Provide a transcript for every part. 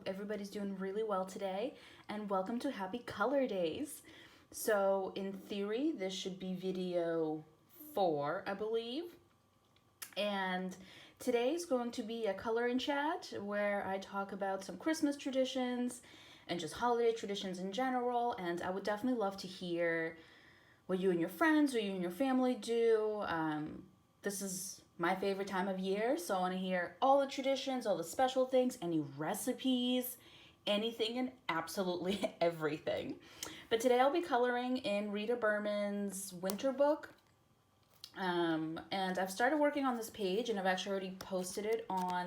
everybody's doing really well today, and welcome to Happy Color Days. So, in theory, this should be video 4, I believe. And today's going to be a coloring chat where I talk about some Christmas traditions and just holiday traditions in general. And I would definitely love to hear what you and your friends or you and your family do. This is my favorite time of year, so I want to hear all the traditions, all the special things, any recipes, anything and absolutely everything. But today I'll be coloring in Rita Berman's winter book. And I've started working on this page, and I've actually already posted it on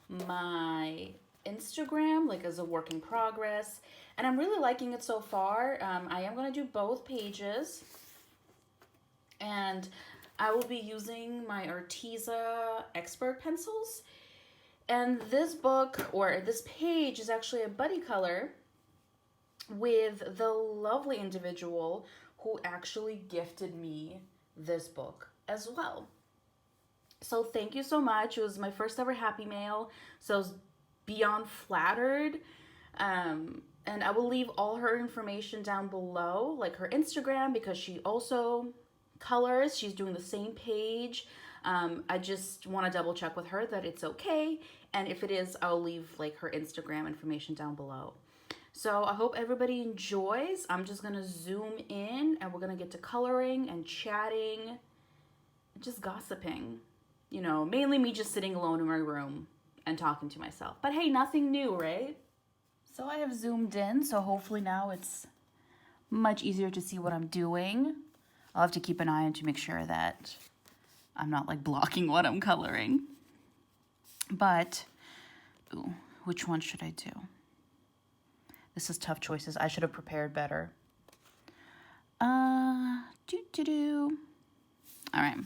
my Instagram, like as a work in progress. And I'm really liking it so far. I am going to do both pages. And I will be using my Arteza Expert pencils. And this book, or this page, is actually a buddy color with the lovely individual who actually gifted me this book as well. So thank you so much. It was my first ever Happy Mail, so I was beyond flattered. And I will leave all her information down below, like her Instagram, because she also colors. She's doing the same page. I just want to double check with her that it's okay, and if it is, I'll leave like her Instagram information down below. So I hope everybody enjoys. I'm just gonna zoom in and we're gonna get to coloring and chatting, just gossiping. You know, mainly me just sitting alone in my room and talking to myself. But hey, nothing new, right? So I have zoomed in, so hopefully now it's much easier to see what I'm doing. I'll have to keep an eye on to make sure that I'm not like blocking what I'm coloring. But, ooh, which one should I do? This is tough choices. I should have prepared better. All right,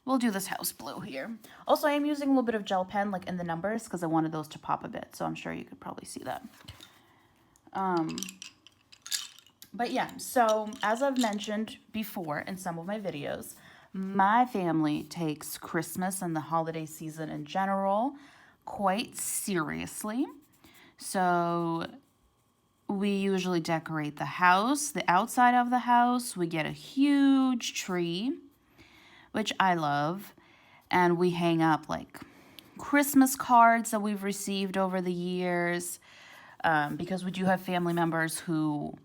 we'll do this house blue here. Also, I am using a little bit of gel pen like in the numbers because I wanted those to pop a bit. So I'm sure you could probably see that. But yeah, so as I've mentioned before in some of my videos, my family takes Christmas and the holiday season in general quite seriously. So we usually decorate the house, the outside of the house. We get a huge tree, which I love. And we hang up like Christmas cards that we've received over the years, because we do have family members who,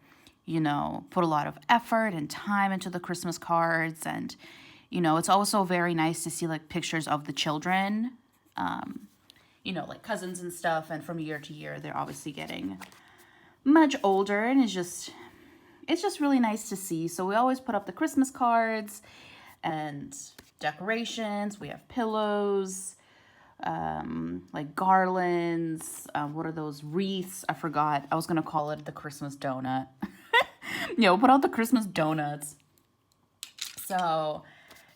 you know, put a lot of effort and time into the Christmas cards. And, you know, it's also very nice to see like pictures of the children, you know, like cousins and stuff. And from year to year, they're obviously getting much older, and it's just really nice to see. So we always put up the Christmas cards and decorations. We have pillows, like garlands. What are those? Wreaths. I forgot. I was going to call it the Christmas donut. Yeah, we'll put out the Christmas donuts. So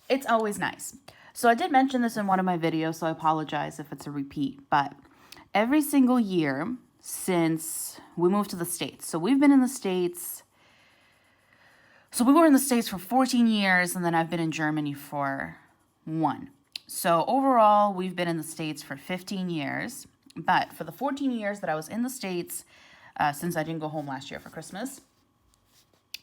it's always nice. So I did mention this in one of my videos, so I apologize if it's a repeat. But every single year since we moved to the States, so we've been in the States. So we were in the States for 14 years, and then I've been in Germany for 1. So overall, we've been in the States for 15 years. But for the 14 years that I was in the States, since I didn't go home last year for Christmas,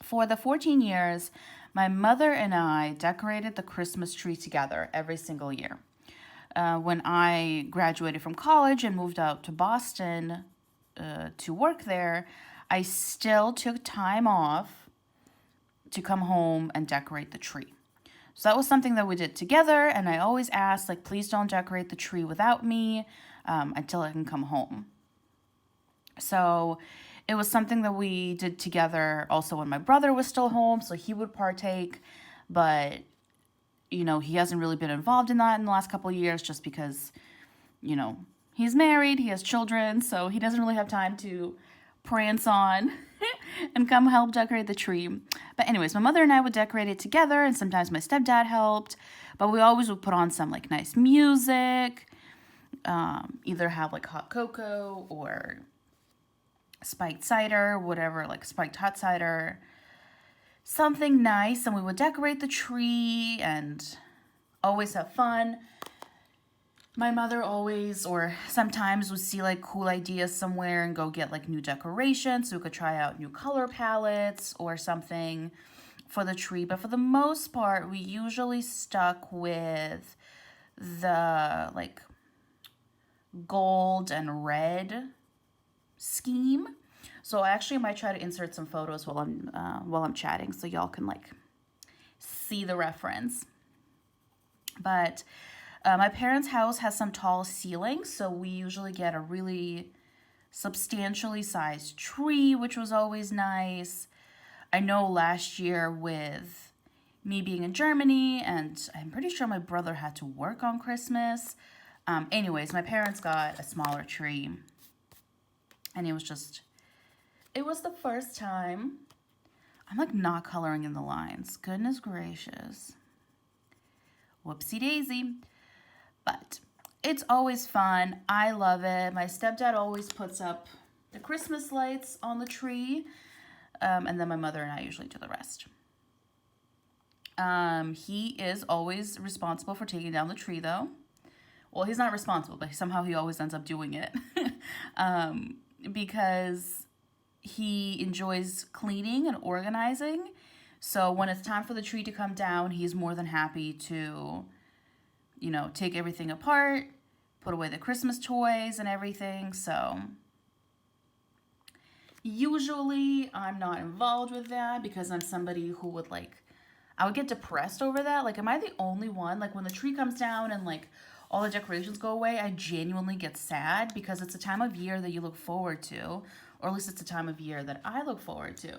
for the 14 years, my mother and I decorated the Christmas tree together every single year. When I graduated from college and moved out to Boston to work there, I still took time off to come home and decorate the tree. So that was something that we did together, and I always asked, like, please don't decorate the tree without me until I can come home. So it was something that we did together also when my brother was still home, so he would partake, but, you know, he hasn't really been involved in that in the last couple of years just because, you know, he's married, he has children, so he doesn't really have time to prance on and come help decorate the tree. But anyways, my mother and I would decorate it together, and sometimes my stepdad helped, but we always would put on some like nice music, either have like hot cocoa or spiked cider, whatever, like spiked hot cider, something nice, and we would decorate the tree and always have fun. my mother always, or sometimes, would see like cool ideas somewhere and go get like new decorations so we could try out new color palettes or something for the tree. But for the most part, we usually stuck with the like gold and red scheme. So I actually might try to insert some photos while I'm chatting so y'all can like see the reference. But my parents' house has some tall ceilings, so we usually get a really substantially sized tree, which was always nice. I know last year with me being in Germany, and I'm pretty sure my brother had to work on Christmas. Anyways, my parents got a smaller tree, and it was the first time. I'm like not coloring in the lines. Goodness gracious. Whoopsie daisy. But it's always fun. I love it. My stepdad always puts up the Christmas lights on the tree. And then my mother and I usually do the rest. He is always responsible for taking down the tree, though. Well, he's not responsible, but somehow he always ends up doing it. Because he enjoys cleaning and organizing. So when it's time for the tree to come down, he's more than happy to, take everything apart, put away the Christmas toys and everything. So usually I'm not involved with that because I'm somebody who would I would get depressed over that. Like, am I the only one? Like, when the tree comes down and all the decorations go away, I genuinely get sad because it's a time of year that you look forward to, or at least it's a time of year that I look forward to.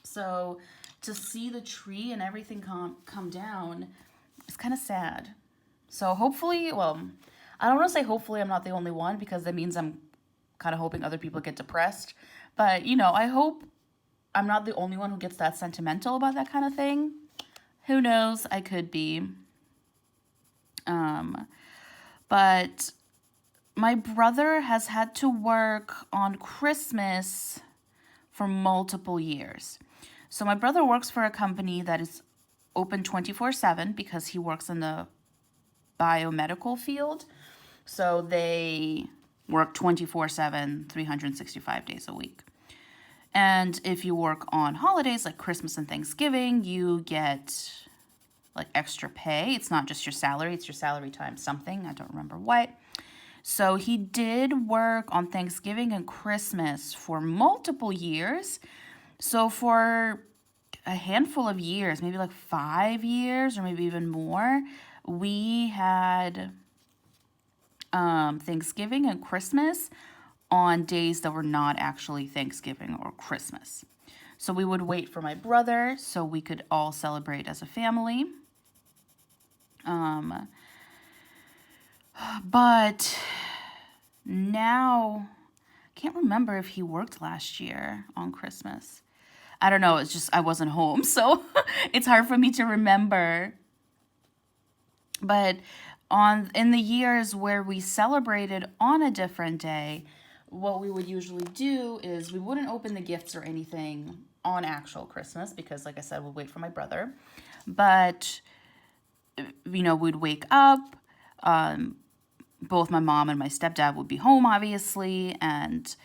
So to see the tree and everything come down is kind of sad. So hopefully, well, I don't want to say hopefully I'm not the only one because that means I'm kind of hoping other people get depressed. But, I hope I'm not the only one who gets that sentimental about that kind of thing. Who knows? I could be. But my brother has had to work on Christmas for multiple years. So my brother works for a company that is open 24/7 because he works in the biomedical field. So they work 24/7, 365 days a week. And if you work on holidays like Christmas and Thanksgiving, you get extra pay. It's not just your salary, it's your salary times something. I don't remember what. So he did work on Thanksgiving and Christmas for multiple years. So for a handful of years, maybe 5 years or maybe even more, we had Thanksgiving and Christmas on days that were not actually Thanksgiving or Christmas. So we would wait for my brother so we could all celebrate as a family. But now, I can't remember if he worked last year on Christmas. I don't know, it's just I wasn't home, so it's hard for me to remember. But in the years where we celebrated on a different day, what we would usually do is we wouldn't open the gifts or anything on actual Christmas because, like I said, we'll wait for my brother. But, we'd wake up. Both my mom and my stepdad would be home, obviously, and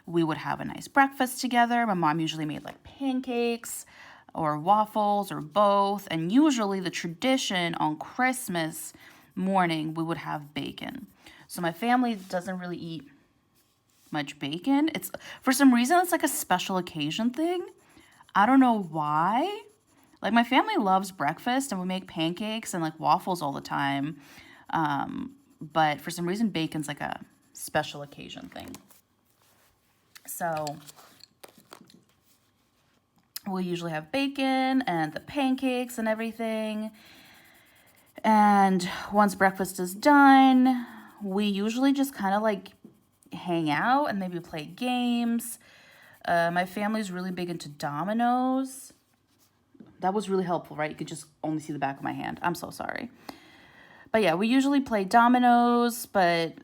we would have a nice breakfast together. My mom usually made pancakes or waffles or both. And usually the tradition on Christmas morning, we would have bacon. So my family doesn't really eat much bacon. It's for some reason it's a special occasion thing. I don't know why. My family loves breakfast and we make pancakes and waffles all the time. But for some reason bacon's a special occasion thing. So we'll usually have bacon and the pancakes and everything. And once breakfast is done, we usually just kind of hang out and maybe play games. My family's really big into dominoes. That was really helpful, right? You could just only see the back of my hand. I'm so sorry. But yeah, we usually play dominoes, but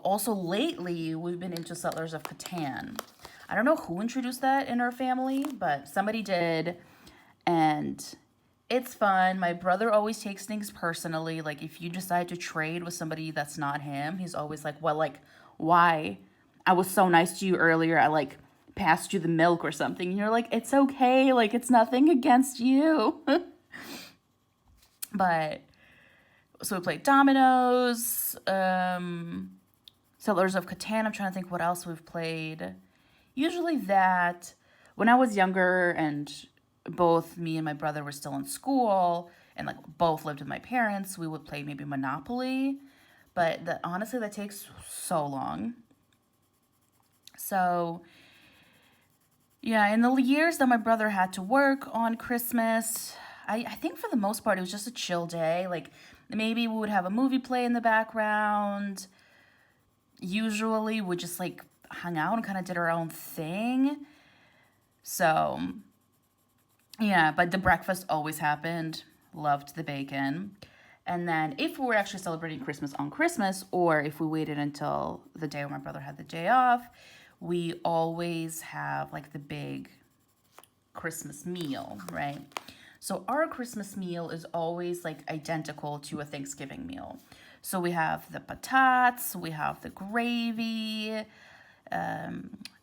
also lately we've been into Settlers of Catan. I don't know who introduced that in our family, but somebody did. And It's fun. My brother always takes things personally. Like if you decide to trade with somebody that's not him, he's always like, "Well, like why? I was so nice to you earlier. I like passed you the milk or something." And you're like, "It's okay. Like it's nothing against you." But so we played dominoes, Settlers of Catan. I'm trying to think what else we've played. Usually that. When I was younger and both me and my brother were still in school and like both lived with my parents, we would play maybe Monopoly. But honestly, that takes so long. So yeah, in the years that my brother had to work on Christmas, I think for the most part it was just a chill day. Like maybe we would have a movie play in the background. Usually we just like hung out and kind of did our own thing. So yeah, but the breakfast always happened. Loved the bacon. And then if we were actually celebrating Christmas on Christmas, or if we waited until the day when my brother had the day off, we always have like the big Christmas meal, right? So our Christmas meal is always like identical to a Thanksgiving meal. So we have the patatas, we have the gravy,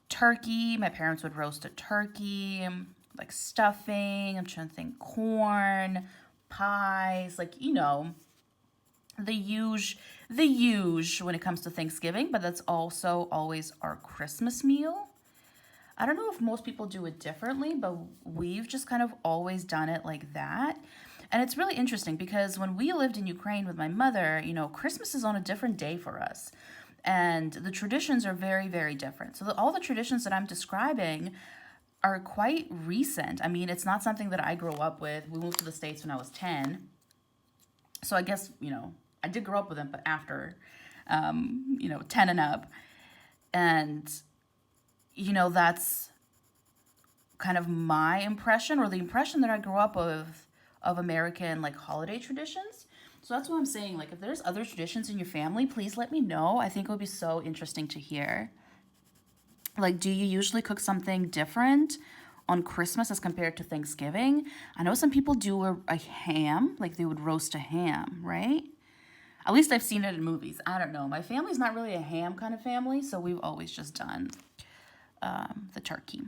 turkey. My parents would roast a turkey, like stuffing. I'm trying to think, corn, pies, like the huge when it comes to Thanksgiving. But that's also always our Christmas meal. I don't know if most people do it differently, but we've just kind of always done it like that. And it's really interesting because when we lived in Ukraine with my mother, Christmas is on a different day for us. And the traditions are very, very different. So all the traditions that I'm describing are quite recent. I mean, it's not something that I grew up with. We moved to the States when I was 10. So I guess, I did grow up with them, but after, 10 and up. And that's kind of my impression, or the impression that I grew up with of American like holiday traditions. So that's what I'm saying. Like if there's other traditions in your family, please let me know. I think it would be so interesting to hear. Like, do you usually cook something different on Christmas as compared to Thanksgiving? I know some people do a ham, like they would roast a ham, right? At least I've seen it in movies. I don't know. My family's not really a ham kind of family, so we've always just done the turkey.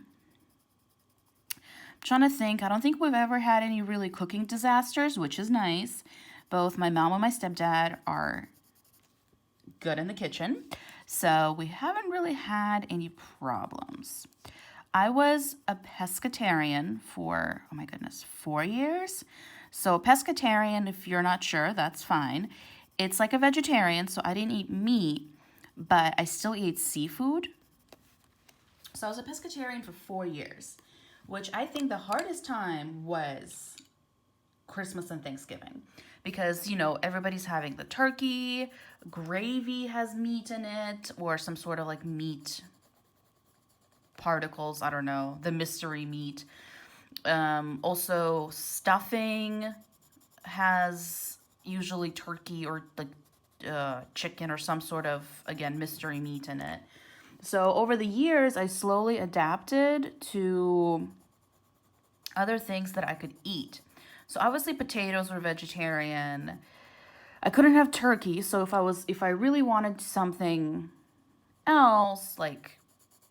I'm trying to think. I don't think we've ever had any really cooking disasters, which is nice. Both my mom and my stepdad are good in the kitchen, so we haven't really had any problems. I was a pescatarian for, oh my goodness, 4 years. So, pescatarian, if you're not sure, that's fine. It's like a vegetarian, so I didn't eat meat, but I still ate seafood. So, I was a pescatarian for 4 years, which I think the hardest time was Christmas and Thanksgiving because, everybody's having the turkey, gravy has meat in it, or some sort of like meat particles, I don't know, the mystery meat. Also, stuffing has usually turkey or like chicken or some sort of, again, mystery meat in it. So over the years, I slowly adapted to other things that I could eat. So obviously potatoes were vegetarian. I couldn't have turkey, so if I really wanted something else, like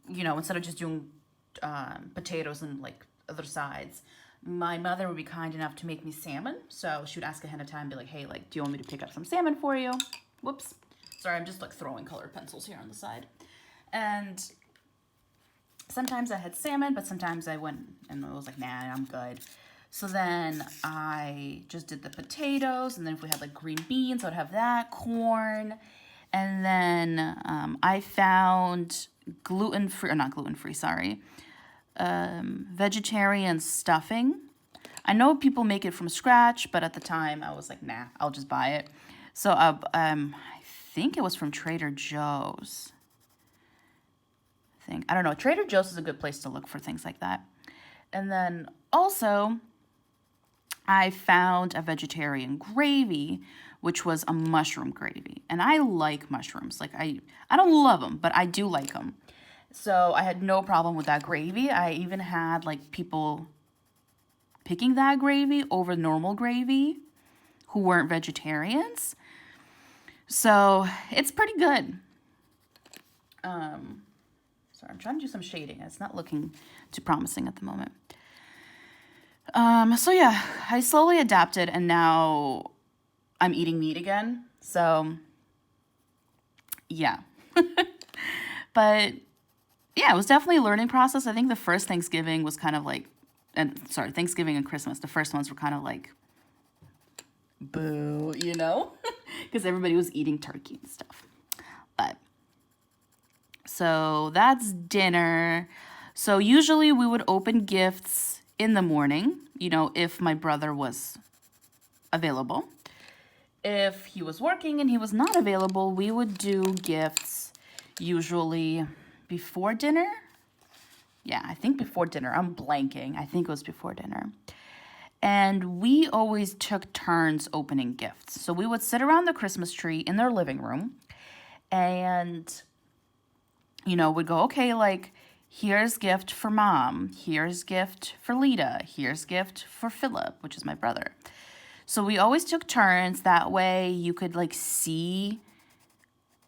instead of just doing potatoes and like other sides, my mother would be kind enough to make me salmon. So she would ask ahead of time, be like, "Hey, like, do you want me to pick up some salmon for you?" Whoops, sorry, I'm just like throwing colored pencils here on the side. And sometimes I had salmon, but sometimes I went and I was like, "Nah, I'm good." So then I just did the potatoes, and then if we had like green beans, I would have that, corn, and then I found gluten-free, or not gluten-free, sorry, vegetarian stuffing. I know people make it from scratch, but at the time I was like, nah, I'll just buy it. So I think it was from Trader Joe's. I don't know. Trader Joe's is a good place to look for things like that. And then also, I found a vegetarian gravy, which was a mushroom gravy. And I like mushrooms. Like I don't love them, but I do like them. So I had no problem with that gravy. I even had like people picking that gravy over normal gravy who weren't vegetarians. So it's pretty good. Sorry, I'm trying to do some shading. It's not looking too promising at the moment. So yeah, I slowly adapted and now I'm eating meat again. So yeah. But yeah, it was definitely a learning process. I think the first Thanksgiving was kind of like, Thanksgiving and Christmas, the first ones were kind of like, boo, you know, because everybody was eating turkey and stuff. But so that's dinner. So usually we would open gifts in the morning, you know, if my brother was available. If he was working and he was not available, we would do gifts usually before dinner. Yeah, I think before dinner. I'm blanking. I think it was before dinner. And we always took turns opening gifts. So we would sit around the Christmas tree in their living room and, you know, would go, okay, like, here's gift for Mom. Here's gift for Lita. Here's gift for Philip, which is my brother. So we always took turns. That way you could, like, see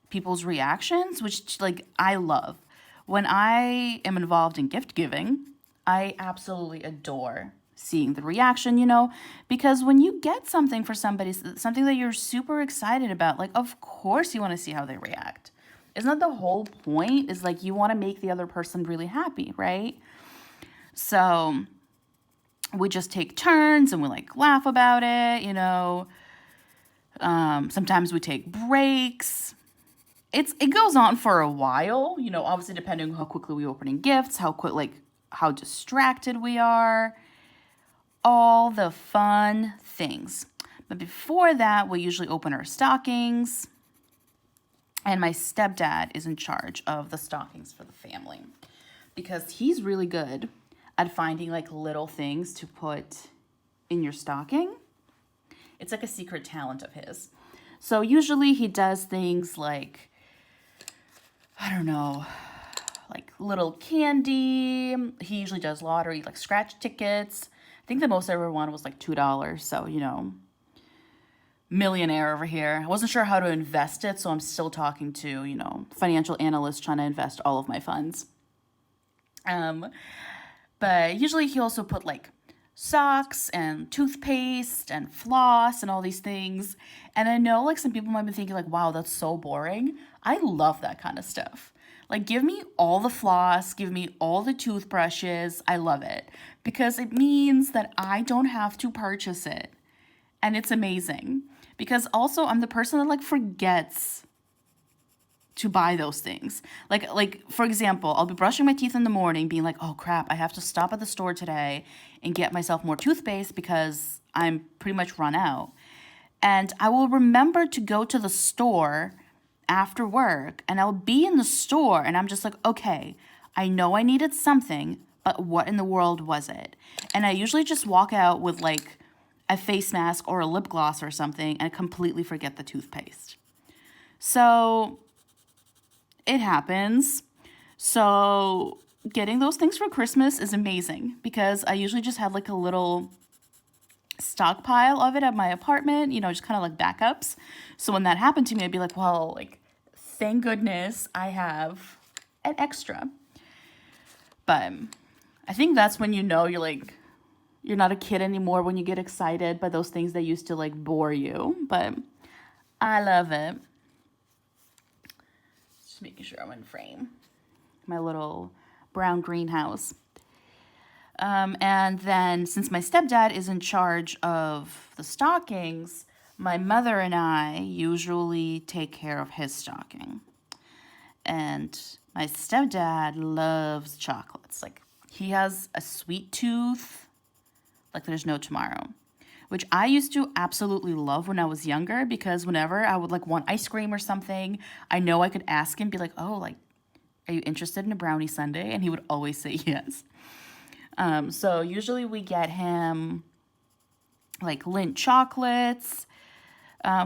people's reactions, which, like, I love. When I am involved in gift giving, I absolutely adore seeing the reaction, you know, because when you get something for somebody, something that you're super excited about, like, of course you want to see how they react. Isn't that the whole point? Is like you want to make the other person really happy, right? So we just take turns and we like laugh about it, you know. Sometimes we take breaks. It goes on for a while, you know, obviously depending on how quickly we opening gifts, how distracted we are, all the fun things. But before that, we usually open our stockings. And my stepdad is in charge of the stockings for the family because he's really good at finding like little things to put in your stocking. It's like a secret talent of his. So usually he does things like, I don't know, like little candy. He usually does lottery, like scratch tickets. I think the most I ever won was like $2. So, you know, millionaire over here. I wasn't sure how to invest it, so I'm still talking to, you know, financial analysts trying to invest all of my funds. But usually he also put like socks and toothpaste and floss and all these things. And I know like some people might be thinking like, wow, that's so boring. I love that kind of stuff. Like, give me all the floss, give me all the toothbrushes. I love it because it means that I don't have to purchase it. And it's amazing because also I'm the person that like forgets to buy those things. Like for example, I'll be brushing my teeth in the morning being like, oh crap, I have to stop at the store today and get myself more toothpaste because I'm pretty much run out. And I will remember to go to the store after work and I'll be in the store and I'm just like, okay, I know I needed something, but what in the world was it? And I usually just walk out with like a face mask or a lip gloss or something and completely forget the toothpaste. So it happens. So getting those things for Christmas is amazing because I usually just have like a little stockpile of it at my apartment, you know, just kind of like backups. So when that happened to me, I'd be like, well, like, thank goodness I have an extra. But I think that's when you know you're not a kid anymore when you get excited by those things that used to like bore you. But I love it. Just making sure I'm in frame. My little brown greenhouse. And then since my stepdad is in charge of the stockings, my mother and I usually take care of his stocking. And my stepdad loves chocolates. Like, he has a sweet tooth like there's no tomorrow, which I used to absolutely love when I was younger because whenever I would like want ice cream or something, I know I could ask him, be like, oh, like, are you interested in a brownie sundae? And he would always say yes. So usually we get him like Lindt chocolates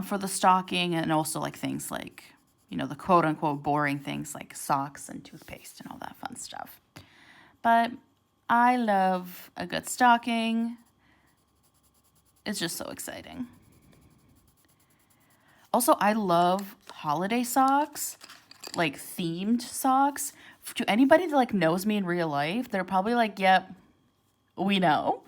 for the stocking and also like things like, you know, the quote unquote boring things like socks and toothpaste and all that fun stuff. But I love a good stocking. It's just so exciting. Also, I love holiday socks, like themed socks. To anybody that like knows me in real life, they're probably like, yep, we know.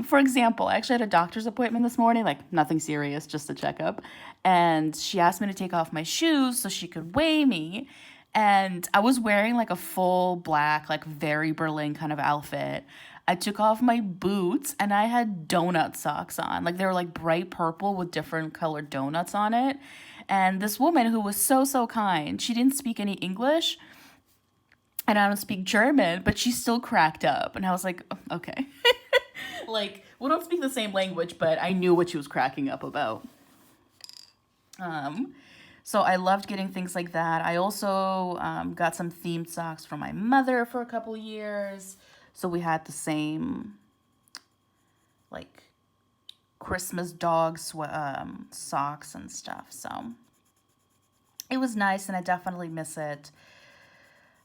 For example, I actually had a doctor's appointment this morning, like nothing serious, just a checkup. And she asked me to take off my shoes so she could weigh me. And I was wearing like a full black, like very Berlin kind of outfit. I took off my boots and I had donut socks on. Like they were like bright purple with different colored donuts on it. And this woman who was so, so kind, she didn't speak any English and I don't speak German, but she still cracked up. And I was like, "Oh, okay." Like, we don't speak the same language, but I knew what she was cracking up about. So I loved getting things like that. I also got some themed socks from my mother for a couple years. So we had the same, like, Christmas dog socks and stuff. So it was nice, and I definitely miss it.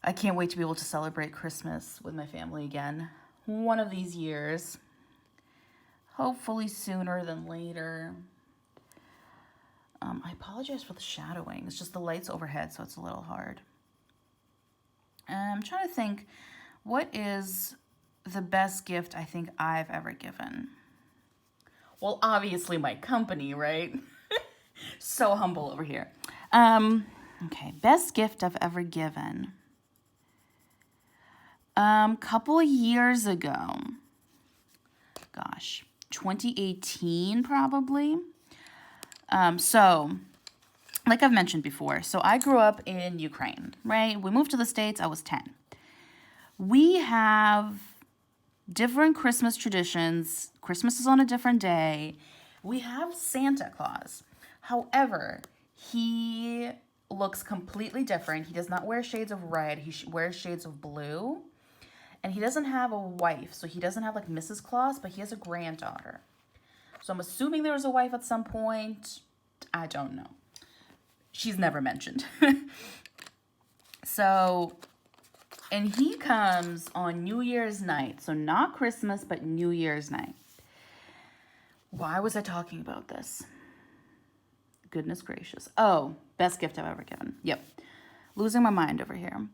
I can't wait to be able to celebrate Christmas with my family again one of these years. Hopefully sooner than later. I apologize for the shadowing. It's just the lights overhead, so it's a little hard. I'm trying to think, what is the best gift I think I've ever given? Well, obviously my company, right? So humble over here. Okay, best gift I've ever given. Couple of years ago, gosh, 2018 probably. So, like I've mentioned before, so I grew up in Ukraine, right? We moved to the States, I was 10. We have different Christmas traditions. Christmas is on a different day. We have Santa Claus. However, he looks completely different. He does not wear shades of red. He wears shades of blue. And he doesn't have a wife, so he doesn't have like Mrs. Claus, but he has a granddaughter. So I'm assuming there was a wife at some point. I don't know. She's never mentioned. So, and he comes on New Year's night. So not Christmas, but New Year's night. Why was I talking about this? Goodness gracious. Oh, best gift I've ever given. Yep. Losing my mind over here.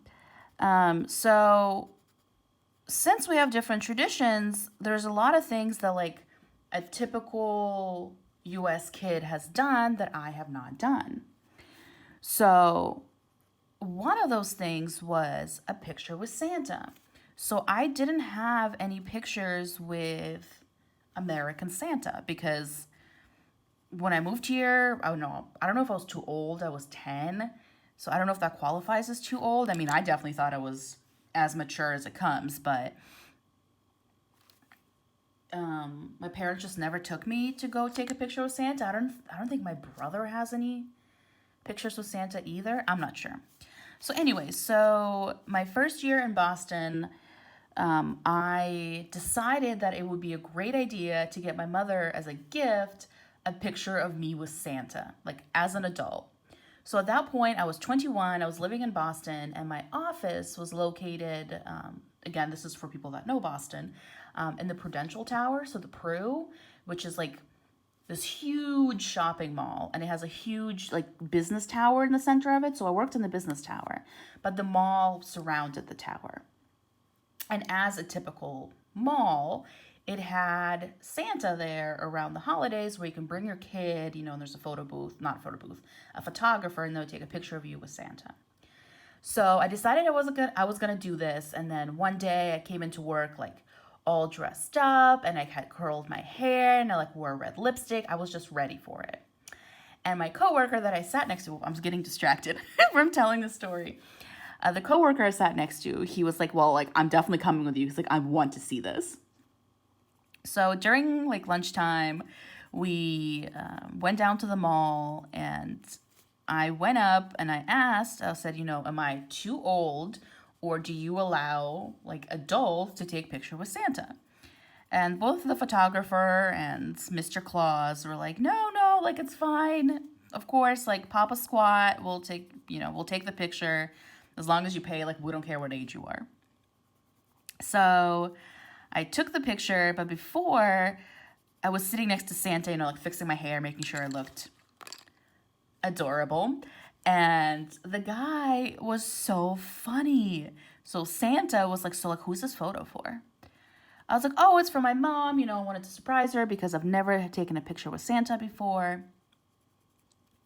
So since we have different traditions, there's a lot of things that like a typical US kid has done that I have not done. So one of those things was a picture with Santa. So I didn't have any pictures with American Santa because when I moved here, I don't know if I was too old. I was 10. So I don't know if that qualifies as too old. I mean, I definitely thought I was as mature as it comes, but my parents just never took me to go take a picture with Santa. I don't think my brother has any pictures with Santa either. I'm not sure. So anyway, so my first year in Boston, I decided that it would be a great idea to get my mother as a gift a picture of me with Santa, like as an adult. So at that point, I was 21, I was living in Boston, and my office was located, again, this is for people that know Boston, in the Prudential Tower, so the Pru, which is like this huge shopping mall, and it has a huge like business tower in the center of it. So I worked in the business tower, but the mall surrounded the tower. And as a typical mall, it had Santa there around the holidays where you can bring your kid, you know, and there's a photo booth, not a photo booth, a photographer, and they'll take a picture of you with Santa. So I decided I was gonna do this, and then one day I came into work like all dressed up, and I had curled my hair, and I like wore red lipstick. I was just ready for it. And my coworker that I sat next to, I'm just getting distracted from telling the story. The coworker I sat next to, he was like, well, like, I'm definitely coming with you. He's like, I want to see this. So during like lunchtime, we went down to the mall, and I went up and I said, you know, am I too old, or do you allow like adults to take picture with Santa? And both the photographer and Mr. Claus were like, no, like it's fine. Of course, like Papa Squat, we'll take the picture as long as you pay, like we don't care what age you are. So I took the picture, but before I was sitting next to Santa, you know, like fixing my hair, making sure I looked adorable. And the guy was so funny. So Santa was like, so like, who's this photo for? I was like, oh, it's for my mom. You know, I wanted to surprise her because I've never taken a picture with Santa before.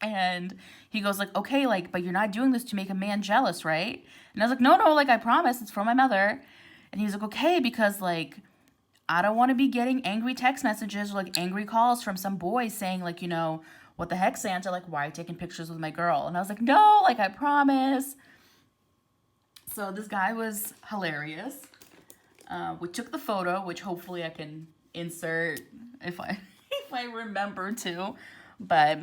And he goes like, okay, like, but you're not doing this to make a man jealous, right? And I was like, no, like, I promise it's for my mother. And he's like, okay, because like, I don't want to be getting angry text messages or like angry calls from some boys saying like, you know, what the heck, Santa? Like, why are you taking pictures with my girl? And I was like, no, like, I promise. So this guy was hilarious. We took the photo, which hopefully I can insert if I if I remember to. But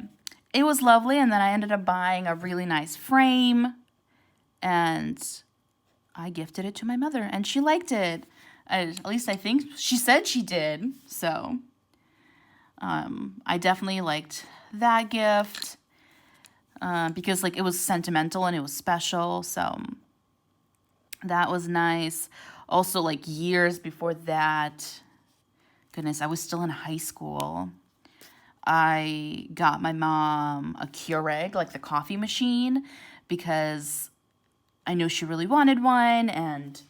it was lovely, and then I ended up buying a really nice frame, and I gifted it to my mother, and she liked it. At least I think she said she did. So I definitely liked that gift because like it was sentimental and it was special. So that was nice. Also, like years before that, goodness, I was still in high school. I got my mom a Keurig, like the coffee machine, because I know she really wanted one. And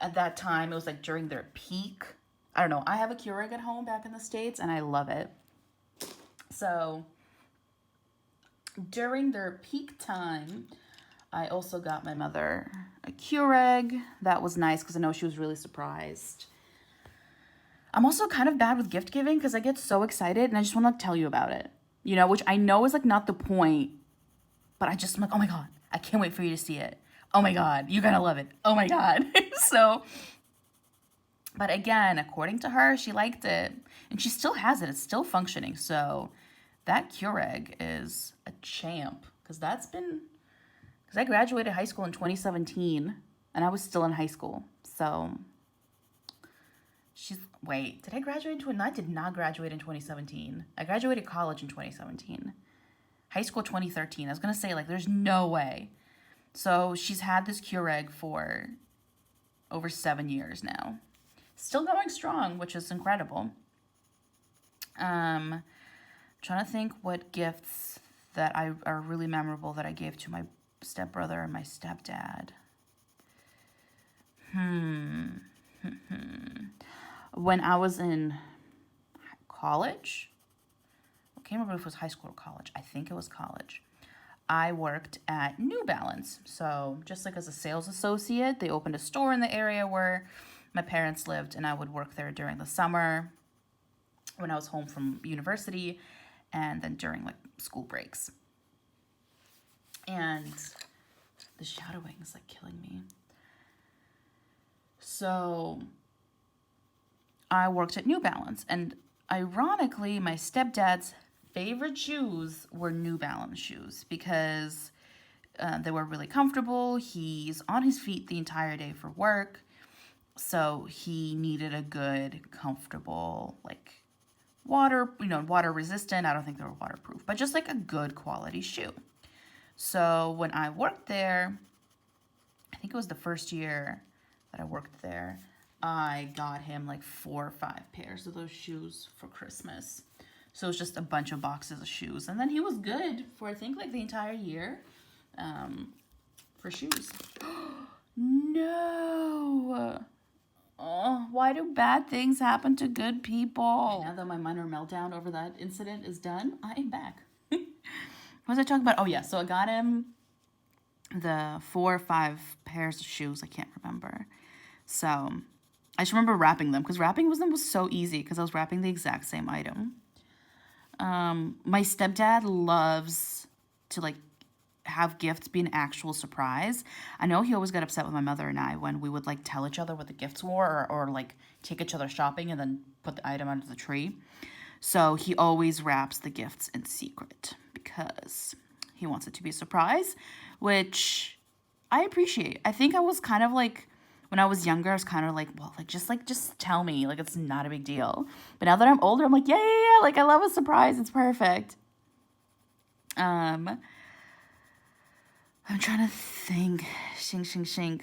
at that time, it was like during their peak. I don't know. I have a Keurig at home back in the States, and I love it. So during their peak time, I also got my mother a Keurig. That was nice because I know she was really surprised. I'm also kind of bad with gift giving because I get so excited and I just want to tell you about it. You know, which I know is like not the point, but I'm like, oh my God, I can't wait for you to see it. Oh my God, you're gonna love it. Oh my God. So, but again, according to her, she liked it and she still has it. It's still functioning. So that Keurig is a champ because I graduated high school in 2017 and I was still in high school. So did I graduate I did not graduate in 2017. I graduated college in 2017. High school 2013. I was going to say, like, there's no way. So she's had this Keurig for over 7 years now. Still going strong, which is incredible. Trying to think what gifts that are really memorable that I gave to my stepbrother and my stepdad. When I was in college, I can't remember if it was high school or college. I think it was college. I worked at New Balance. So just like as a sales associate, they opened a store in the area where my parents lived, and I would work there during the summer when I was home from university and then during like school breaks. And the shadowing is like killing me. So I worked at New Balance, and ironically, my stepdad's favorite shoes were New Balance shoes because they were really comfortable. He's on his feet the entire day for work, so he needed a good, comfortable, like water resistant. I don't think they were waterproof, but just like a good quality shoe. So when I worked there, I think it was the first year that I worked there, I got him like 4 or 5 pairs of those shoes for Christmas. So it was just a bunch of boxes of shoes. And then he was good for, I think, like the entire year for shoes. No. Oh, why do bad things happen to good people? Now that my minor meltdown over that incident is done, I am back. What was I talking about? Oh, yeah. So I got him the 4 or 5 pairs of shoes. I can't remember. So I just remember wrapping them because wrapping them was so easy because I was wrapping the exact same item. My stepdad loves to like have gifts be an actual surprise. I know he always got upset with my mother and I when we would like tell each other what the gifts were or like take each other shopping and then put the item under the tree. So he always wraps the gifts in secret because he wants it to be a surprise, which I appreciate. I think I was kind of like, when I was younger, I was kind of like, well, just tell me, like, it's not a big deal. But now that I'm older, I'm like, yeah, like, I love a surprise. It's perfect. I'm trying to think. Shink.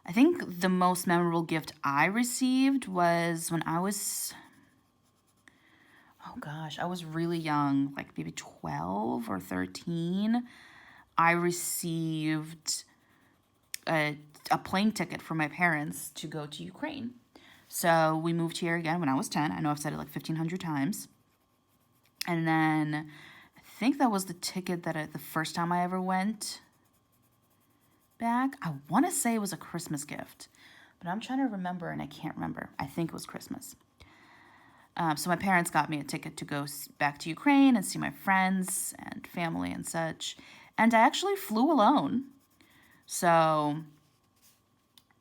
I think the most memorable gift I received was when I was oh gosh, I was really young, like maybe 12 or 13. I received a plane ticket from my parents to go to Ukraine. So we moved here again when I was 10. I know I've said it like 1,500 times. And then I think that was the ticket that the first time I ever went back. I want to say it was a Christmas gift, but I'm trying to remember and I can't remember. I think it was Christmas. So my parents got me a ticket to go back to Ukraine and see my friends and family and such. And I actually flew alone. So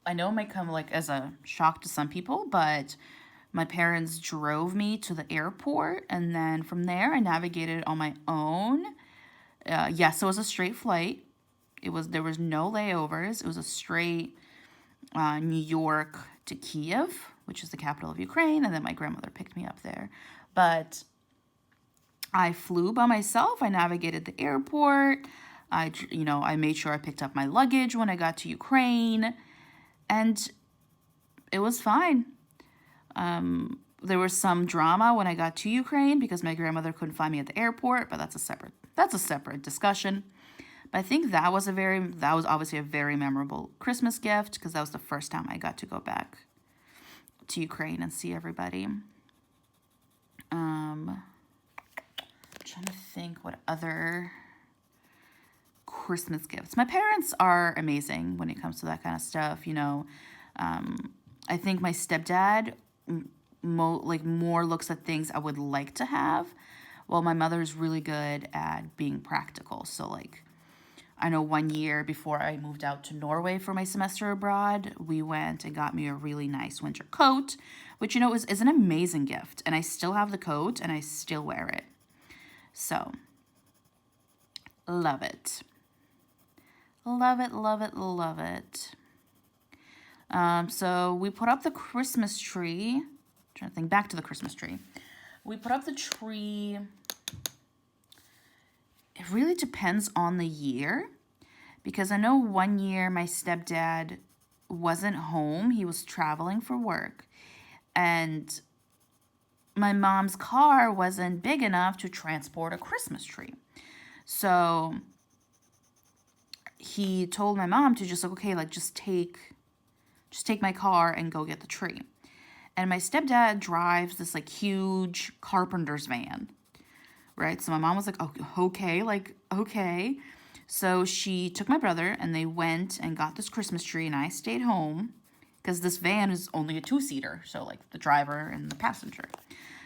I know it might come like as a shock to some people, but my parents drove me to the airport, and then from there I navigated on my own. Yes, it was a straight flight. There was no layovers. It was a straight New York to Kiev, which is the capital of Ukraine, and then my grandmother picked me up there. But I flew by myself. I navigated the airport. I made sure I picked up my luggage when I got to Ukraine, and it was fine. There was some drama when I got to Ukraine because my grandmother couldn't find me at the airport, but that's a separate discussion. But I think that was obviously a very memorable Christmas gift because that was the first time I got to go back to Ukraine and see everybody. I'm trying to think what other Christmas gifts. My parents are amazing when it comes to that kind of stuff. I think my stepdad more looks at things I would like to have, while my mother is really good at being practical. So like, I know one year before I moved out to Norway for my semester abroad, we went and got me a really nice winter coat, which, is an amazing gift. And I still have the coat and I still wear it. So, love it. Love it, love it, love it. So we put up the Christmas tree. I'm trying to think back to the Christmas tree. We put up the tree. It really depends on the year, because I know one year my stepdad wasn't home. He was traveling for work, and my mom's car wasn't big enough to transport a Christmas tree. So he told my mom to just take my car and go get the tree. And my stepdad drives this like huge carpenter's van, right? So my mom was like, oh, okay. So she took my brother and they went and got this Christmas tree, and I stayed home because this van is only a 2-seater. So like the driver and the passenger.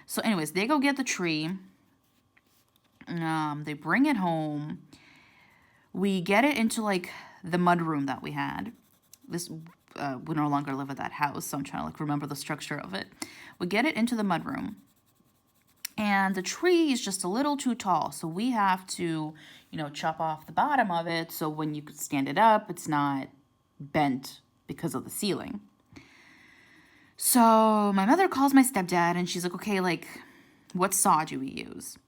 So anyways, they go get the tree. They bring it home. We get it into like the mudroom that we had. We no longer live at that house, so I'm trying to like remember the structure of it. We get it into the mudroom, and the tree is just a little too tall, so we have to, chop off the bottom of it so when you stand it up, it's not bent because of the ceiling. So my mother calls my stepdad, and she's like, okay, like, what saw do we use?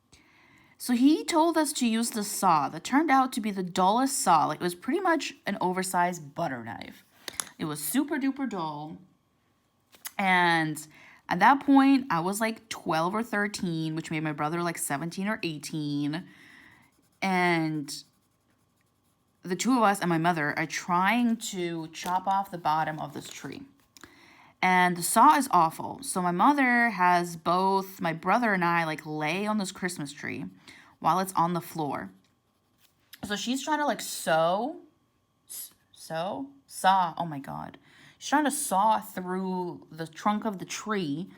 So he told us to use the saw that turned out to be the dullest saw. Like, it was pretty much an oversized butter knife. It was super duper dull. And at that point, I was like 12 or 13, which made my brother like 17 or 18. And the two of us and my mother are trying to chop off the bottom of this tree. And the saw is awful. So my mother has both my brother and I like lay on this Christmas tree while it's on the floor. So she's trying to like saw. Oh my God. She's trying to saw through the trunk of the tree.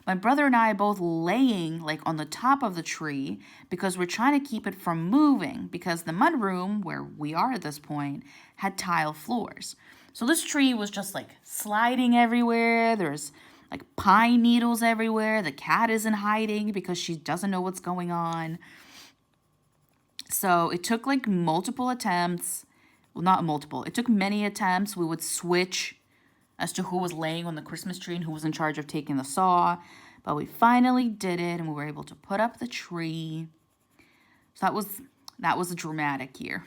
My brother and I both laying like on the top of the tree because we're trying to keep it from moving, because the mudroom where we are at this point had tile floors. So this tree was just like sliding everywhere. There's like pine needles everywhere. The cat isn't hiding because she doesn't know what's going on. So it took like multiple attempts. Well, not multiple. It took many attempts. We would switch as to who was laying on the Christmas tree and who was in charge of taking the saw. But we finally did it, and we were able to put up the tree. So that was a dramatic year.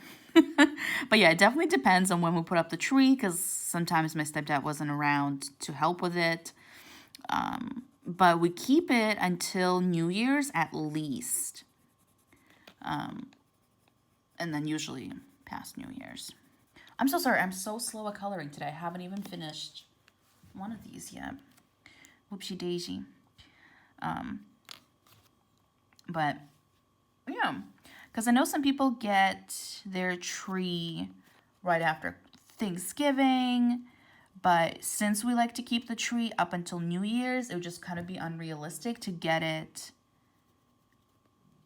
But yeah, it definitely depends on when we put up the tree, because sometimes my stepdad wasn't around to help with it. but we keep it until New Year's at least. And then usually past New Year's. I'm so sorry. I'm so slow at coloring today. I haven't even finished one of these yet. Whoopsie daisy. But yeah, because I know some people get their tree right after Thanksgiving, but since we like to keep the tree up until New Year's, it would just kind of be unrealistic to get it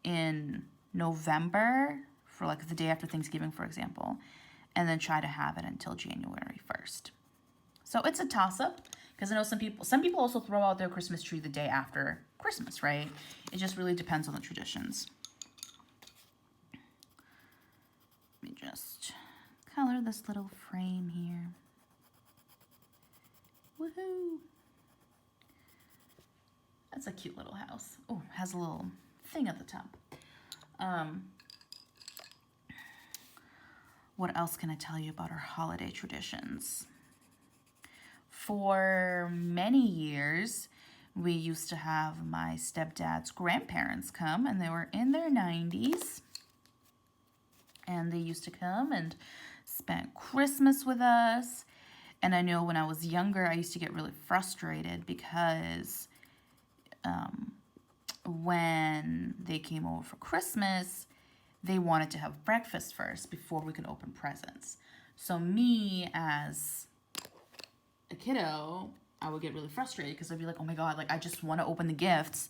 in November for like the day after Thanksgiving, for example, and then try to have it until January 1st. So it's a toss-up, because I know some people also throw out their Christmas tree the day after Christmas, right? It just really depends on the traditions. Let me just color this little frame here. Woohoo! That's a cute little house. Oh, has a little thing at the top. What else can I tell you about our holiday traditions? For many years, we used to have my stepdad's grandparents come, and they were in their 90s. And they used to come and spend Christmas with us. And I know when I was younger, I used to get really frustrated because when they came over for Christmas, they wanted to have breakfast first before we could open presents. So me, as a kiddo, I would get really frustrated because I'd be like, oh my God, like I just want to open the gifts.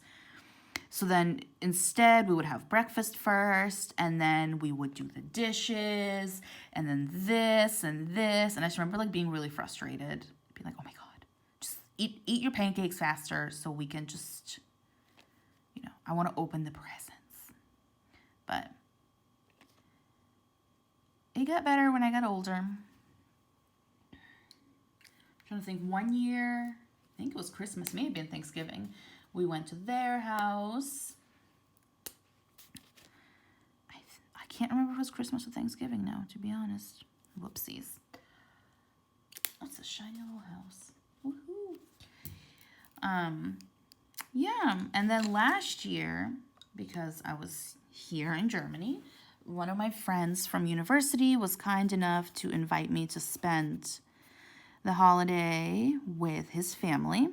So then instead we would have breakfast first, and then we would do the dishes, and then this and this. And I just remember like being really frustrated, being like, oh my God, just eat your pancakes faster so we can just, I want to open the presents. But it got better when I got older. I'm trying to think, one year, I think it was Christmas, may have been Thanksgiving, we went to their house. I can't remember if it was Christmas or Thanksgiving now, to be honest. Whoopsies. That's a shiny little house. Woohoo. Yeah, and then last year, because I was here in Germany, one of my friends from university was kind enough to invite me to spend the holiday with his family,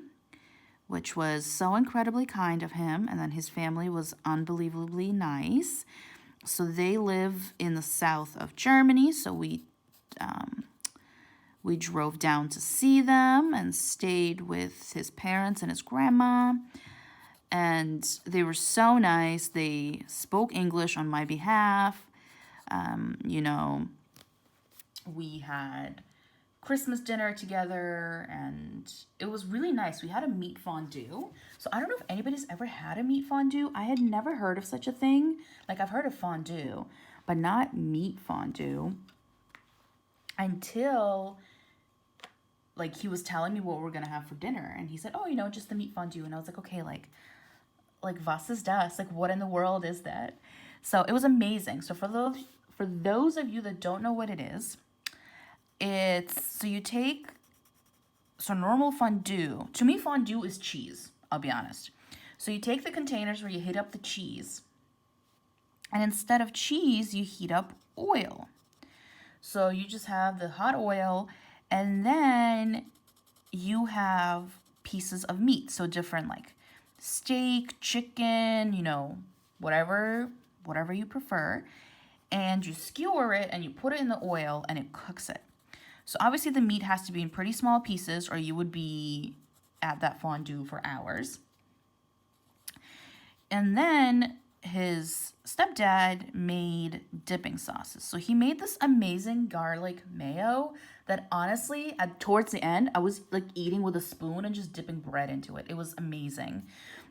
which was so incredibly kind of him. And then his family was unbelievably nice. So they live in the south of Germany. So we drove down to see them and stayed with his parents and his grandma. And they were so nice. They spoke English on my behalf. We had Christmas dinner together, and it was really nice. We had a meat fondue. So I don't know if anybody's ever had a meat fondue. I had never heard of such a thing. Like, I've heard of fondue, but not meat fondue until like he was telling me what we're gonna have for dinner, and he said, oh, just the meat fondue. And I was like, okay, like was ist das? Like, what in the world is that? So it was amazing. So for those of you that don't know what it is, so normal fondue, to me fondue is cheese, I'll be honest. So you take the containers where you heat up the cheese, and instead of cheese, you heat up oil. So you just have the hot oil, and then you have pieces of meat. So different, like steak, chicken, whatever you prefer. And you skewer it and you put it in the oil and it cooks it. So obviously the meat has to be in pretty small pieces or you would be at that fondue for hours. And then his stepdad made dipping sauces. So he made this amazing garlic mayo that honestly, towards the end, I was like eating with a spoon and just dipping bread into it. It was amazing.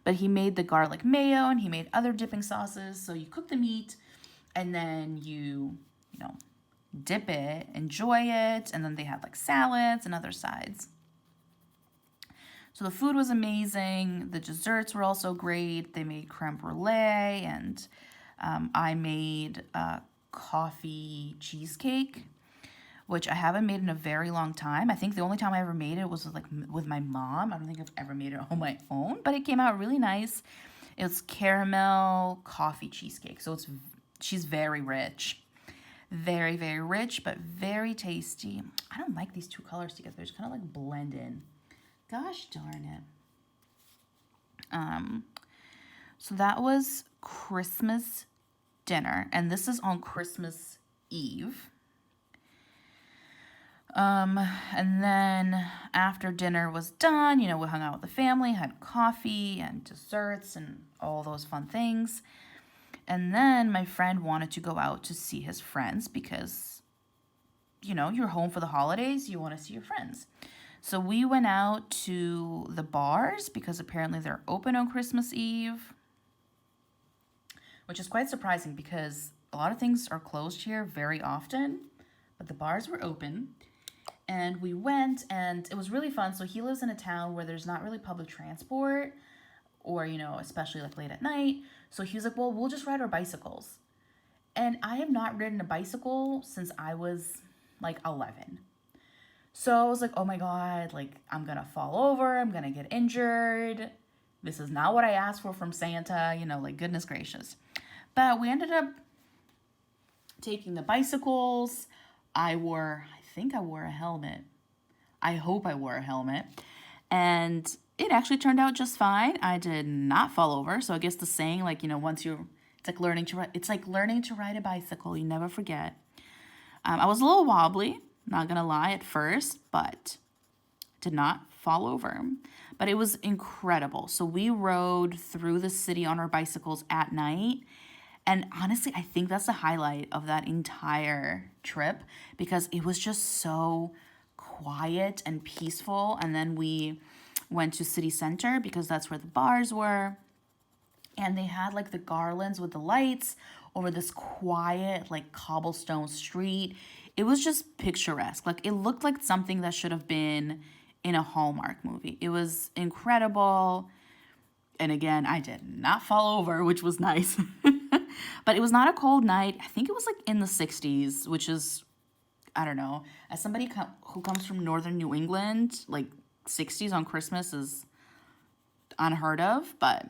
But he made the garlic mayo and he made other dipping sauces. So you cook the meat and then you dip it, enjoy it, and then they had like salads and other sides. So the food was amazing. The desserts were also great. They made creme brulee, and I made a coffee cheesecake, which I haven't made in a very long time. I think the only time I ever made it was with my mom. I don't think I've ever made it on my own, but it came out really nice. It's caramel coffee cheesecake. So she's very rich. Very, very rich, but very tasty. I don't like these two colors together. They just kind of like blend in. Gosh darn it. So that was Christmas dinner, and this is on Christmas Eve. And then after dinner was done, we hung out with the family, had coffee and desserts and all those fun things. And then my friend wanted to go out to see his friends because, you're home for the holidays, you want to see your friends. So we went out to the bars because apparently they're open on Christmas Eve, which is quite surprising because a lot of things are closed here very often, but the bars were open. And we went, and it was really fun. So he lives in a town where there's not really public transport or, especially like late at night. So he was like, well, we'll just ride our bicycles. And I have not ridden a bicycle since I was like 11. So I was like, oh my God, like I'm going to fall over. I'm going to get injured. This is not what I asked for from Santa, like goodness gracious. But we ended up taking the bicycles. I think I wore a helmet. I hope I wore a helmet. And it actually turned out just fine. I did not fall over. So I guess the saying, like, it's like learning to ride a bicycle. You never forget. I was a little wobbly, not going to lie at first, but did not fall over. But it was incredible. So we rode through the city on our bicycles at night. And honestly, I think that's the highlight of that entire trip because it was just so quiet and peaceful. And then we went to city center because that's where the bars were. And they had like the garlands with the lights over this quiet like cobblestone street. It was just picturesque. Like it looked like something that should have been in a Hallmark movie. It was incredible. And again, I did not fall over, which was nice. But it was not a cold night. I think it was like in the 60s, which is, I don't know. As somebody who comes from northern New England, like 60s on Christmas is unheard of. But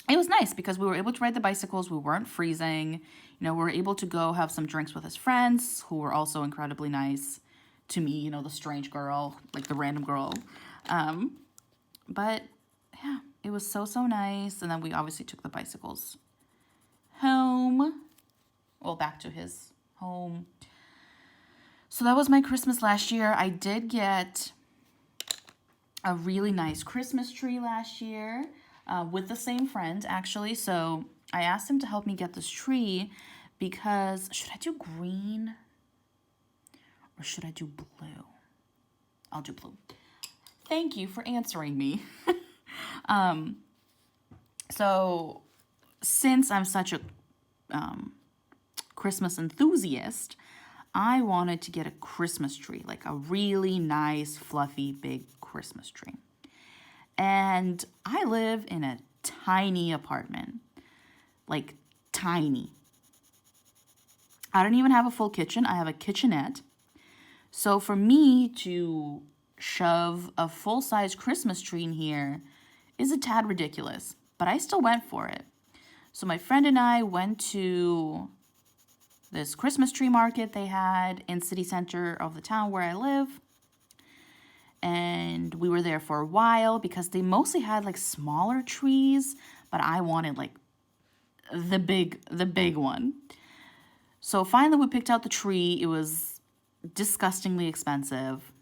it was nice because we were able to ride the bicycles. We weren't freezing. We were able to go have some drinks with his friends who were also incredibly nice to me, the strange girl, like the random girl. But yeah, it was so nice. And then we obviously took the bicycles home. Well, back to his home. So that was my Christmas last year. I did get a really nice Christmas tree last year with the same friend, actually. So I asked him to help me get this tree because should I do green or should I do blue? I'll do blue. Thank you for answering me. So since I'm such a Christmas enthusiast, I wanted to get a Christmas tree, like a really nice, fluffy, big Christmas tree. And I live in a tiny apartment, like tiny. I don't even have a full kitchen. I have a kitchenette. So for me to shove a full-size Christmas tree in here is a tad ridiculous, but I still went for it. So my friend and I went to this Christmas tree market they had in city center of the town where I live. And we were there for a while because they mostly had like smaller trees, but I wanted like the big one. So finally we picked out the tree. It was disgustingly expensive.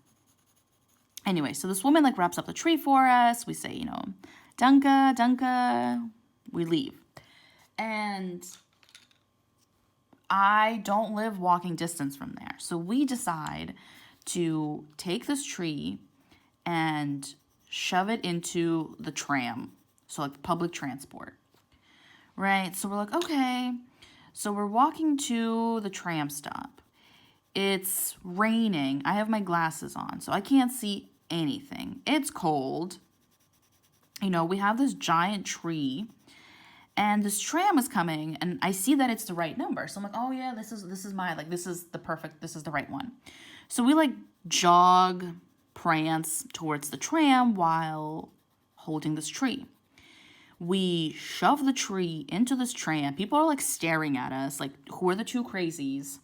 Anyway, so this woman like wraps up the tree for us. We say, Danke. We leave. And I don't live walking distance from there. So we decide to take this tree and shove it into the tram. So like public transport. Right? So we're like, okay. So we're walking to the tram stop. It's raining. I have my glasses on, so I can't see anything. It's cold. We have this giant tree. And this tram is coming, and I see that it's the right number. So I'm like, oh yeah, this is the right one. So we like jog, prance towards the tram while holding this tree. We shove the tree into this tram. People are like staring at us, like, who are the two crazies?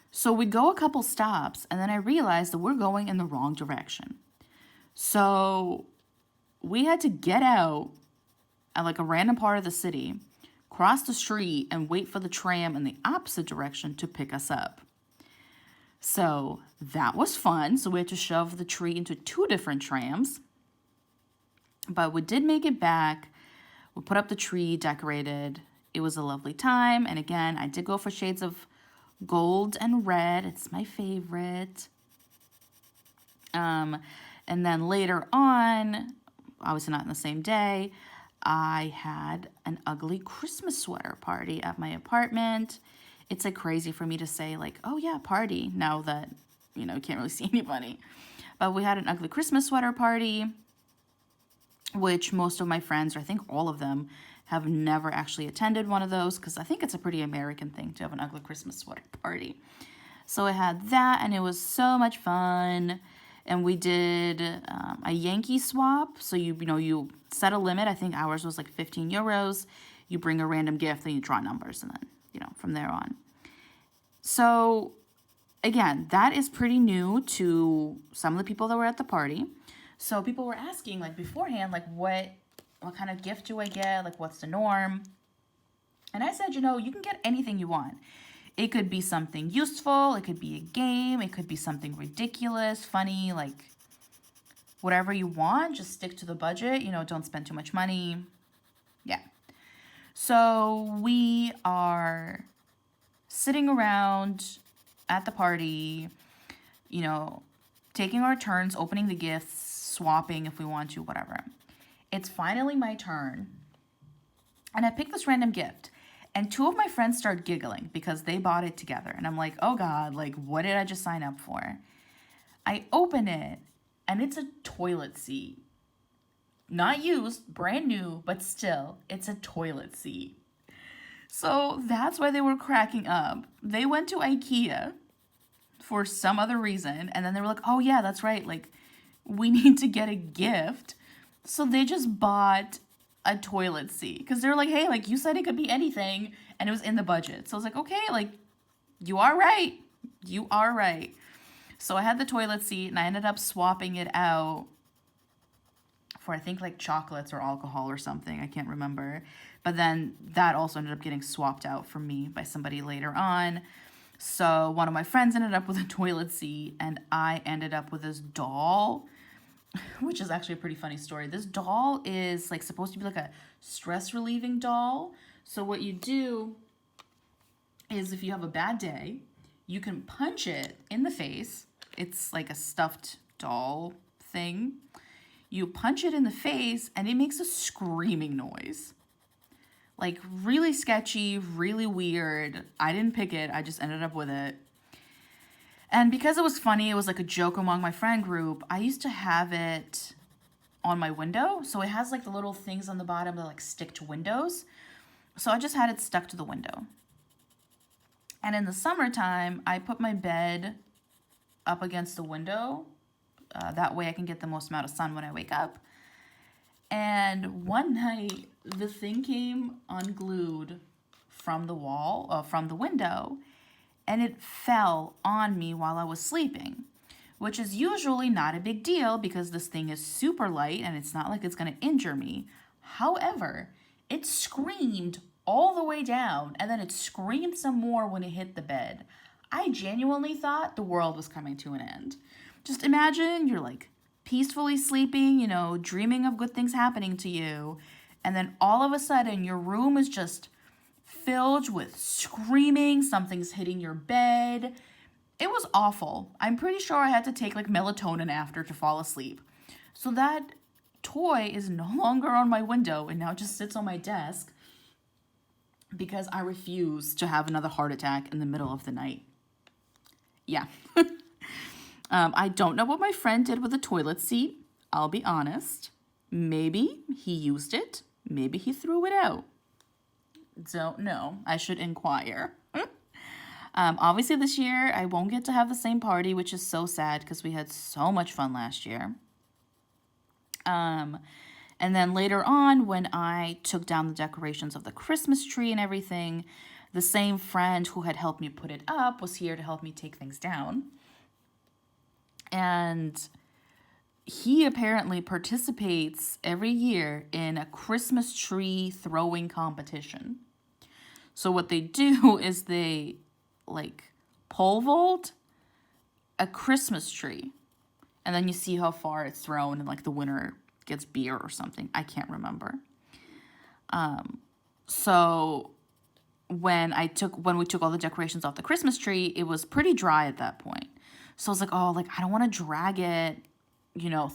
So we go a couple stops, and then I realized that we're going in the wrong direction. So we had to get out at like a random part of the city, cross the street, and wait for the tram in the opposite direction to pick us up. So that was fun. So we had to shove the tree into 2 different trams. But we did make it back. We put up the tree, decorated. It was a lovely time. And again, I did go for shades of gold and red. It's my favorite. And then later on, obviously not in the same day, I had an ugly Christmas sweater party at my apartment. It's like crazy for me to say like, oh yeah, party, now that, you can't really see anybody. But we had an ugly Christmas sweater party, which most of my friends, or I think all of them, have never actually attended one of those, because I think it's a pretty American thing to have an ugly Christmas sweater party. So I had that, and it was so much fun. And we did a Yankee swap. So you set a limit. I think ours was like 15 euros. You bring a random gift, and you draw numbers, and then from there on. So again, that is pretty new to some of the people that were at the party. So people were asking like beforehand, like what kind of gift do I get? Like what's the norm? And I said, you can get anything you want. It could be something useful. It could be a game. It could be something ridiculous, funny, like whatever you want. Just stick to the budget. Don't spend too much money. Yeah. So we are sitting around at the party, taking our turns, opening the gifts, swapping if we want to, whatever. It's finally my turn. And I picked this random gift. And 2 of my friends started giggling because they bought it together. And I'm like, oh God, like what did I just sign up for? I open it, and it's a toilet seat. Not used, brand new, but still, it's a toilet seat. So that's why they were cracking up. They went to IKEA for some other reason, and then they were like, oh yeah, that's right, like we need to get a gift. So they just bought a toilet seat because they're like, hey, like you said it could be anything, and it was in the budget. So I was like, okay, like you are right. So I had the toilet seat, and I ended up swapping it out for I think like chocolates or alcohol or something. I can't remember. But then that also ended up getting swapped out for me by somebody later on. So one of my friends ended up with a toilet seat, and I ended up with this doll, which is actually a pretty funny story. This doll is like supposed to be like a stress relieving doll. So what you do is if you have a bad day, you can punch it in the face. It's like a stuffed doll thing. You punch it in the face, and it makes a screaming noise. Like really sketchy, really weird. I didn't pick it. I just ended up with it. And because it was funny, it was like a joke among my friend group, I used to have it on my window. So it has like the little things on the bottom that like stick to windows. So I just had it stuck to the window. And in the summertime, I put my bed up against the window. That way I can get the most amount of sun when I wake up. And one night, the thing came unglued from the wall, from the window, and it fell on me while I was sleeping, which is usually not a big deal because this thing is super light and it's not like it's going to injure me. However, it screamed all the way down, and then it screamed some more when it hit the bed. I genuinely thought the world was coming to an end. Just imagine you're like peacefully sleeping, dreaming of good things happening to you, and then all of a sudden your room is just filled with screaming, something's hitting your bed. It was awful. I'm pretty sure I had to take like melatonin after to fall asleep. So that toy is no longer on my window and now just sits on my desk because I refuse to have another heart attack in the middle of the night. Yeah. I don't know what my friend did with the toilet seat. I'll be honest. Maybe he used it. Maybe he threw it out. Don't know. I should inquire. Obviously this year I won't get to have the same party, which is so sad because we had so much fun last year. And then later on, when I took down the decorations of the Christmas tree and everything, the same friend who had helped me put it up was here to help me take things down. And he apparently participates every year in a Christmas tree throwing competition. So what they do is they like pole vault a Christmas tree, and then you see how far it's thrown, and like the winner gets beer or something. I can't remember. So when we took all the decorations off the Christmas tree, it was pretty dry at that point. So I was like, oh, like I don't want to drag it,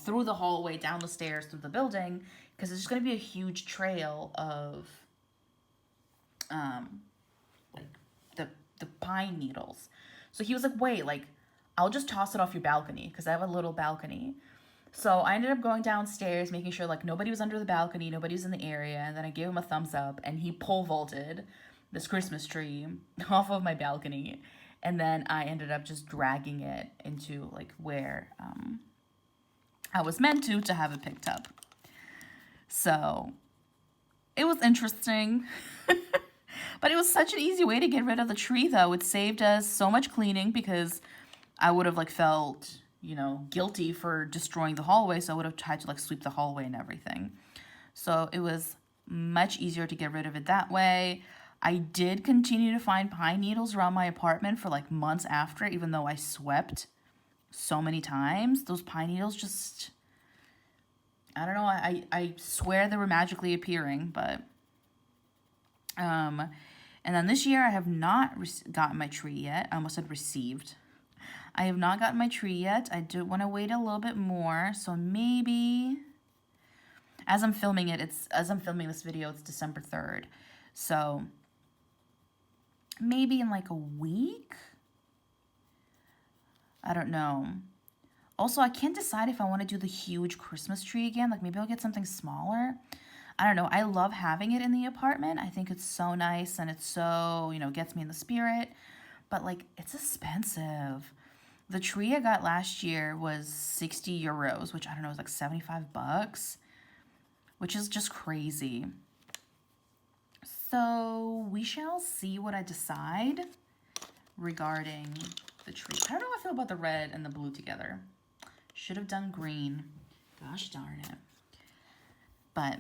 through the hallway, down the stairs, through the building, because it's just going to be a huge trail of like the pine needles. So he was like, wait, like I'll just toss it off your balcony, because I have a little balcony. So I ended up going downstairs, making sure like nobody was under the balcony, nobody was in the area, and then I gave him a thumbs up, and he pole vaulted this Christmas tree off of my balcony, and then I ended up just dragging it into like where I was meant to have it picked up. So it was interesting. But it was such an easy way to get rid of the tree, though. It saved us so much cleaning, because I would have like felt, guilty for destroying the hallway. So I would have tried to like sweep the hallway and everything. So it was much easier to get rid of it that way. I did continue to find pine needles around my apartment for like months after, even though I swept so many times. Those pine needles just, I don't know. I swear they were magically appearing, but and then this year I have not gotten my tree yet. I almost said received. I have not gotten my tree yet. I do want to wait a little bit more. So maybe as I'm filming this video, it's December 3rd. So maybe in like a week. I don't know. Also, I can't decide if I want to do the huge Christmas tree again. Like maybe I'll get something smaller. I don't know. I love having it in the apartment. I think it's so nice, and it's so, gets me in the spirit. But like, it's expensive. The tree I got last year was 60 euros, which I don't know, is like $75, which is just crazy. So we shall see what I decide regarding the tree. I don't know how I feel about the red and the blue together. Should have done green. Gosh darn it. But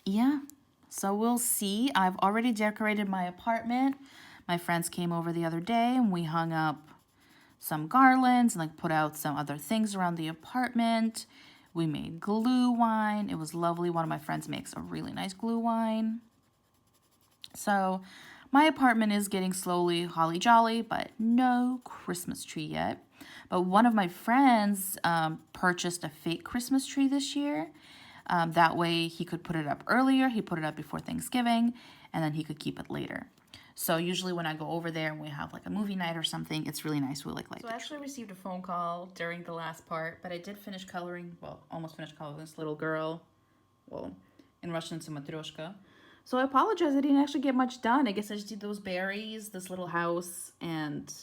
yeah, so we'll see. I've already decorated my apartment. My friends came over the other day, and we hung up some garlands and like put out some other things around the apartment. We made glue wine. It was lovely. One of my friends makes a really nice glue wine. So my apartment is getting slowly holly jolly, but no Christmas tree yet. But one of my friends purchased a fake Christmas tree this year. That way he could put it up earlier. He put it up before Thanksgiving, and then he could keep it later. So usually when I go over there and we have like a movie night or something, it's really nice. We like So I actually received a phone call during the last part, but I did finish coloring, almost finished coloring this little girl, in Russian it's a matryoshka. So I apologize, I didn't actually get much done. I guess I just did those berries, this little house, and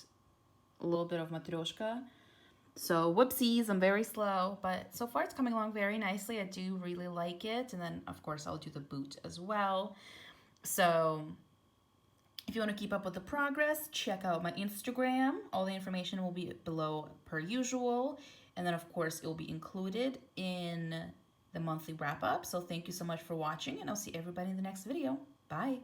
a little bit of matryoshka. So whoopsies, I'm very slow, but so far it's coming along very nicely. I do really like it. And then of course I'll do the boot as well. So if you want to keep up with the progress, check out my Instagram. All the information will be below per usual. And then of course it will be included in the monthly wrap up. So thank you so much for watching, and I'll see everybody in the next video. Bye.